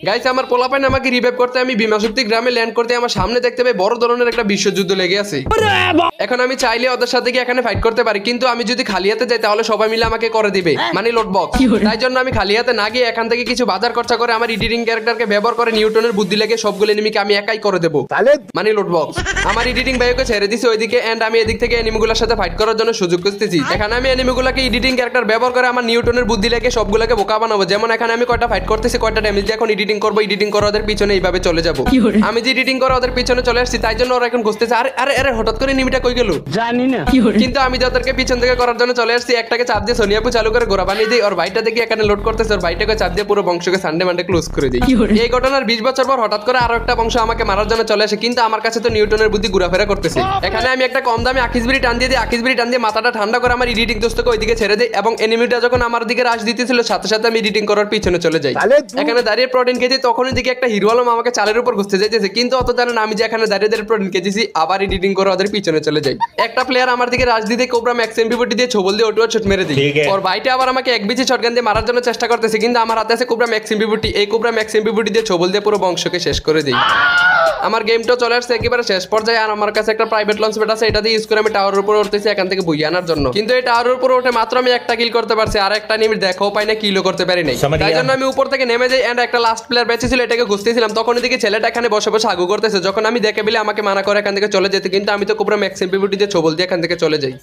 Guys আমার পোলাপাইন আমাকে revive করতে আমি বিমাশক্তি গ্রামে ল্যান্ড করতে আমার সামনে দেখতে পাই বড় ধরনের একটা বিশ্বযুদ্ধ লেগে আছে। এখন আমি চাইলে ওদের সাথে গিয়ে এখানে ফাইট করতে পারি, কিন্তু আমি যদি খালি হাতে যাই তাহলে সবাই মিলে আমাকে করে দিবে, মানে লোড বক্স। তাই জন্য আমি খালি হাতে না গিয়ে এখান থেকে কিছু বাজার খরচা করে আমার এডিটিং ক্যারেক্টারকে ব্যবহার করে নিউটনের বুদ্ধি লেগে সবগুলো এনিমিকে আমি একাই করে দেবো, মানে লোড বক্স। আমার এডিটিং ভাইকে ছেড়ে দিছি ওইদিকে, এন্ড আমি এদিক থেকে এনিমিগুলোর সাথে ফাইট করার জন্য সুযোগ খুঁজতেছি। এখানে আমি এনিমিগুলোকে এডিটিং ক্যারেক্টার ব্যবহার করে আমার নিউটনের বুদ্ধি লেগে সবগুলোকে বোকা বানাবো। যেমন এখানে আমি কয়টা ফাইট করতেছি, কয়টা ড্যামেজ দিয়ে এখন এডিটিং করবো, এডিটিং করে ওদের পিছনে এইভাবে চলে যাবো। আমি যে এডিটিং করে ওদের পিছনে চলে আসছি তাই জন্য ওরা এখন খুঁজতেছে আরে আরে আরে হঠাৎ করে এনিমিটা কই গেল জানি না, কিন্তু আমি ওদেরকে পিছন থেকে করার জন্য চলে আসছি। একটাকে চাপ দিয়ে সোনিয়াপু চালু করে গোড়া বানিয়ে দিই, ওর ভাইটা দেখি এখানে লোড করতেছে, ওর ভাইটাকে চাপ দিয়ে পুরো বংশকে সানডে মানডে ক্লোজ করে দিই। এই ঘটনার 20 বছর পর হঠাৎ করে আরো একটা বংশ আমাকে মারার জন্য চলে আসে, কিন্তু আমার কাছে তো নিউটনের বুদ্ধি ঘোরাফেরা করতেছে। এখানে আমি একটা কম দামে আকিসবিরি টান দিয়ে দিই, আকিসবিরি টান দিয়ে মাথাটা ঠান্ডা করে আমার এডিটিং দোস্তকে ওইদিকে ছেড়ে দেই, এবং এনিমিটা যখন আমার দিকে রাশ দিতেছিল সাথে সাথে আমি এডিটিং করার পিছনে চলে যাই। এখানে দাঁড়িয়ে প্রোটিন খেয়েছি, তখনই দিকে একটা হিরো আলম আমাকে চালের উপর ঘুরতে যাইতেছে, কিন্তু অত জানেন আমি যে এখানে দাঁড়িয়ে দাঁড়িয়ে প্রোটিন খেয়েছি আবার এডিটিং করে ওদের পিছনে চলে যাই। একটা প্লেয়ার আমার দিকে রাশ দিতে কোবরা ম্যাক্স এমপিভিটি দিয়ে ছবল দিয়ে ওটুয়া শট মেরে দিই। ওর ভাইটা আবার আমাকে এক বিচি শটগান দিয়ে মারার জন্য চেষ্টা করতেছে, কিন্তু আমার হাতে আছে কোবরা ম্যাক্স এমপিভিটি। এই কোবরা ম্যাক্স এমপিভিটি দিয়ে ছবল দিয়ে পুরো বংশকে শেষ করে দিই। আমার গেমটা চলে আসছে একেবারে শেষ পর্যায়ে, আর আমার কাছে একটা প্রাইভেট লঞ্চ প্যাড আছে, এটা দিয়ে ইউজ করে আমি টাওয়ারের উপর উঠতেছি এখান থেকে বুঝিয়ে আনার জন্য। কিন্তু এই টাওয়ারের উপর উঠে মাত্র আমি একটা কিল করতে পারছি, আর একটা নিমিট দেখাও পাই না, কিলও করতে পারি নাই। তাই জন্য আমি উপর থেকে নেমে যাই, এন্ড একটা লাস্ট প্লেয়ার বেঁচে ছিল এটাকে খুঁজতেছিলাম, তখন এদিকে ছেলেটা এখানে বসে বসে আগু করতেছে। যখন আমি দেখে বলে আমাকে মানা করে এখান থেকে চলে যেতে, কিন্তু আমি তো কোবরা ম্যাক্স এমপিভিটি দিয়ে ছবল দিয়ে এখান থেকে চলে যাই।